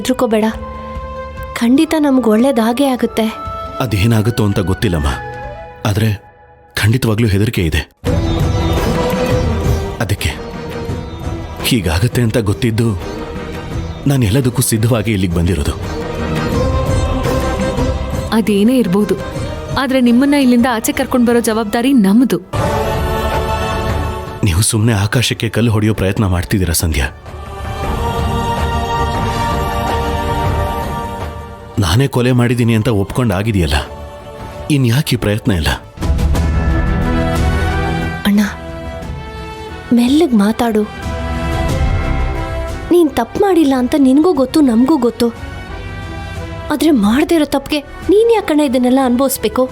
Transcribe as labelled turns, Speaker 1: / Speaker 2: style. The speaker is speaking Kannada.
Speaker 1: ಹೆದರ್ಕೋಬೇಡ. ಖಂಡಿತ ನಮ್ಗೆ ಒಳ್ಳೇದಾಗೇ ಆಗುತ್ತೆ.
Speaker 2: ಅದೇನಾಗುತ್ತೋ ಅಂತ ಗೊತ್ತಿಲ್ಲಮ್ಮ, ಆದರೆ ಖಂಡಿತವಾಗ್ಲೂ ಹೆದರಿಕೆ ಇದೆ. ಅದಕ್ಕೆ ಹೀಗಾಗತ್ತೆ ಅಂತ ಗೊತ್ತಿದ್ದು ನಾನು ಎಲ್ಲದಕ್ಕೂ ಸಿದ್ಧವಾಗಿ ಇಲ್ಲಿಗೆ ಬಂದಿರೋದು.
Speaker 3: ಅದೇನೇ ಇರ್ಬೋದು, ಆದ್ರೆ ನಿಮ್ಮನ್ನ ಇಲ್ಲಿಂದ ಆಚೆ ಕರ್ಕೊಂಡು ಬರೋ ಜವಾಬ್ದಾರಿ ನಮ್ಮದು.
Speaker 2: ನೀವು ಸುಮ್ಮನೆ ಆಕಾಶಕ್ಕೆ ಕಲ್ಲು ಹೊಡೆಯೋ ಪ್ರಯತ್ನ ಮಾಡ್ತಿದ್ದೀರಾ ಸಂಧ್ಯಾ. ನಾನೇ ಕೊಲೆ ಮಾಡಿದ್ದೀನಿ ಅಂತ ಒಪ್ಕೊಂಡು ಆಗಿದೆಯಲ್ಲ, ಇನ್ಯಾಕೆ ಪ್ರಯತ್ನ ಇಲ್ಲ?
Speaker 1: ಅಣ್ಣ, ಮೆಲ್ಲಗೆ ಮಾತಾಡು. ನೀನ್ ತಪ್ಪು ಮಾಡಿಲ್ಲ ಅಂತ ನಿನಗೂ ಗೊತ್ತು, ನಮಗೂ ಗೊತ್ತು. ಆದ್ರೆ ಮಾಡದೇ ಇರೋ ತಪ್ಪಿಗೆ ನೀನ್ ಯಾಕಣ್ಣ ಇದನ್ನೆಲ್ಲ ಅನುಭವಿಸ್ಬೇಕು?